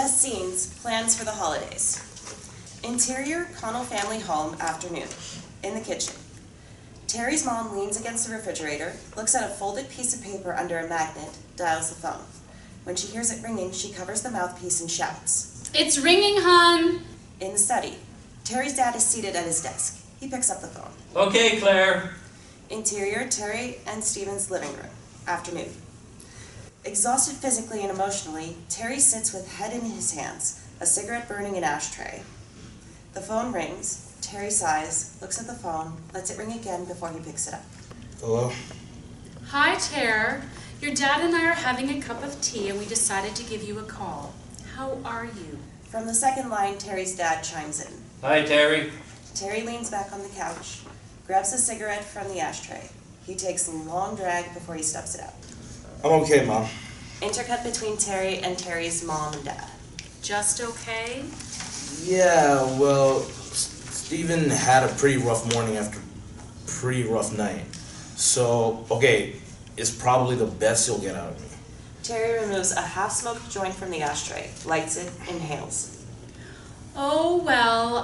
Best scenes, plans for the holidays. Interior, Connell family home, afternoon. In the kitchen. Terry's mom leans against the refrigerator, looks at a folded piece of paper under a magnet, dials the phone. When she hears it ringing, she covers the mouthpiece and shouts. It's ringing, hon! In the study. Terry's dad is seated at his desk. He picks up the phone. Okay, Claire. Interior, Terry and Stephen's living room. Afternoon. Exhausted physically and emotionally, Terry sits with head in his hands, a cigarette burning an ashtray. The phone rings. Terry sighs, looks at the phone, lets it ring again before he picks it up. Hello? Hi, Ter. Your dad and I are having a cup of tea and we decided to give you a call. How are you? From the second line, Terry's dad chimes in. Hi, Terry. Terry leans back on the couch, grabs a cigarette from the ashtray. He takes a long drag before he stuffs it out. I'm okay, Mom. Intercut between Terry and Terry's mom and dad. Just okay? Yeah, well, Stephen had a pretty rough morning after a pretty rough night. So, okay, it's probably the best you'll get out of me. Terry removes a half-smoked joint from the ashtray, lights it, inhales. Oh, well,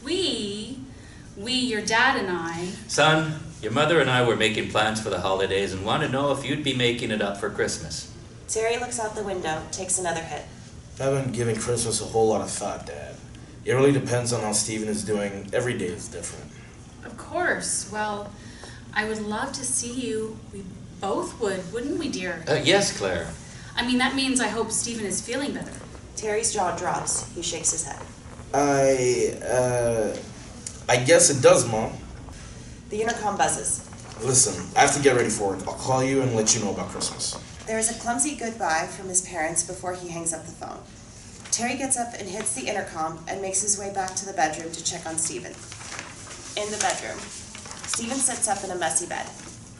we, your dad and I. Son, your mother and I were making plans for the holidays and want to know if you'd be making it up for Christmas. Terry looks out the window, takes another hit. I haven't given Christmas a whole lot of thought, Dad. It really depends on how Stephen is doing. Every day is different. Of course. Well, I would love to see you. We both would, wouldn't we, dear? Yes, Claire. I mean, that means I hope Stephen is feeling better. Terry's jaw drops. He shakes his head. I guess it does, Mom. The intercom buzzes. Listen, I have to get ready for it. I'll call you and let you know about Christmas. There is a clumsy goodbye from his parents before he hangs up the phone. Terry gets up and hits the intercom and makes his way back to the bedroom to check on Stephen. In the bedroom, Stephen sits up in a messy bed.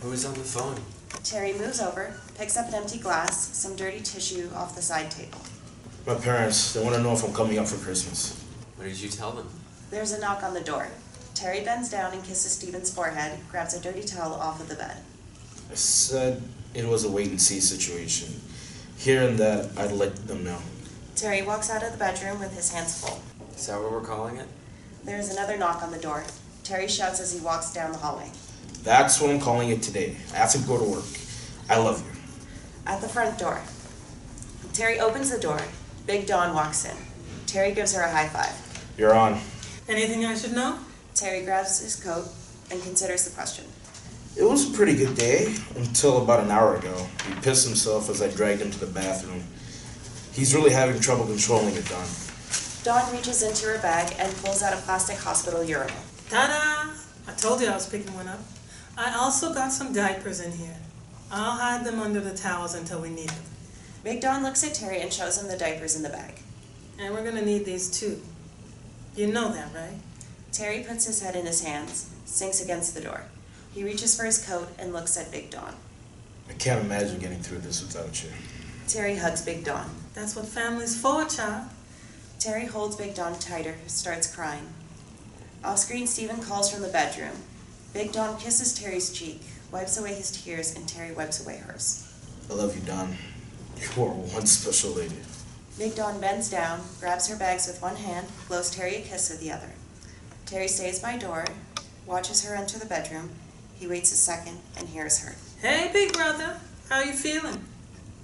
Who's on the phone? Terry moves over, picks up an empty glass, some dirty tissue off the side table. My parents, they want to know if I'm coming up for Christmas. What did you tell them? There's a knock on the door. Terry bends down and kisses Stephen's forehead, grabs a dirty towel off of the bed. I said it was a wait-and-see situation. Hearing that, I'd let them know. Terry walks out of the bedroom with his hands full. Is that what we're calling it? There's another knock on the door. Terry shouts as he walks down the hallway. That's what I'm calling it today. I have to go to work. I love you. At the front door. Terry opens the door. Big Dawn walks in. Terry gives her a high five. You're on. Anything I should know? Terry grabs his coat and considers the question. It was a pretty good day until about an hour ago. He pissed himself as I dragged him to the bathroom. He's really having trouble controlling it, Don. Dawn reaches into her bag and pulls out a plastic hospital urinal. Ta-da! I told you I was picking one up. I also got some diapers in here. I'll hide them under the towels until we need them. Big Dawn looks at Terry and shows him the diapers in the bag. And we're gonna need these too. You know that, right? Terry puts his head in his hands, sinks against the door. He reaches for his coat and looks at Big Dawn. I can't imagine getting through this without you. Terry hugs Big Dawn. That's what family's for, child. Terry holds Big Dawn tighter, starts crying. Off-screen, Stephen calls from the bedroom. Big Dawn kisses Terry's cheek, wipes away his tears, and Terry wipes away hers. I love you, Don. You are one special lady. Big Dawn bends down, grabs her bags with one hand, blows Terry a kiss with the other. Terry stays by door, watches her enter the bedroom. He waits a second and hears her. Hey, big brother. How you feeling?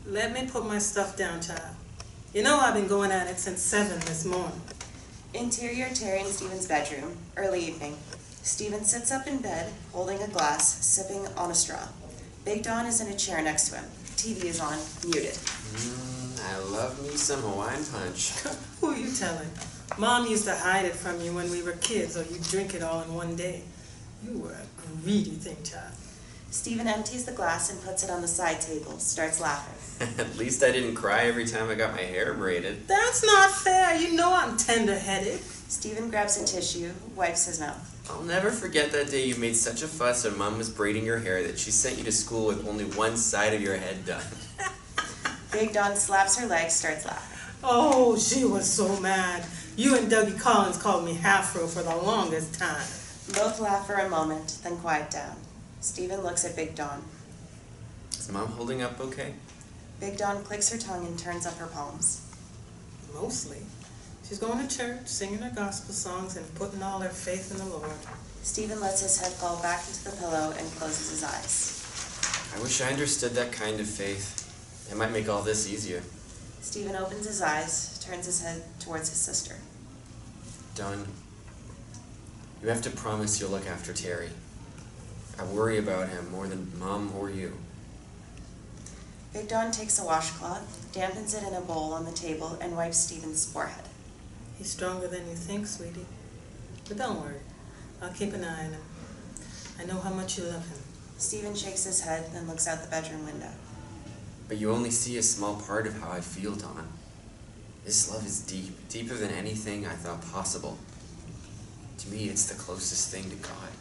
Let me put my stuff down, child. You know I've been going at it since 7 this morning. Interior, Terry and Stephen's bedroom, early evening. Stephen sits up in bed, holding a glass, sipping on a straw. Big Dawn is in a chair next to him. TV is on, muted. I love me some Hawaiian punch. Who are you telling? Mom used to hide it from you when we were kids, or you'd drink it all in one day. You were a greedy thing, child. Stephen empties the glass and puts it on the side table, starts laughing. At least I didn't cry every time I got my hair braided. That's not fair. You know I'm tender-headed. Stephen grabs a tissue, wipes his mouth. I'll never forget that day you made such a fuss when Mom was braiding your hair that she sent you to school with only one side of your head done. Big Dawn slaps her leg, starts laughing. Oh, she was so mad. You and Dougie Collins called me Half-Ro for the longest time. Both laugh for a moment, then quiet down. Stephen looks at Big Dawn. Is Mom holding up okay? Big Dawn clicks her tongue and turns up her palms. Mostly. She's going to church, singing her gospel songs, and putting all her faith in the Lord. Stephen lets his head fall back into the pillow and closes his eyes. I wish I understood that kind of faith. It might make all this easier. Stephen opens his eyes, turns his head towards his sister. Dawn, you have to promise you'll look after Terry. I worry about him more than Mom or you. Big Dawn takes a washcloth, dampens it in a bowl on the table, and wipes Stephen's forehead. He's stronger than you think, sweetie. But don't worry. I'll keep an eye on him. I know how much you love him. Stephen shakes his head, then looks out the bedroom window. But you only see a small part of how I feel, Dawn. This love is deep, deeper than anything I thought possible. To me, it's the closest thing to God.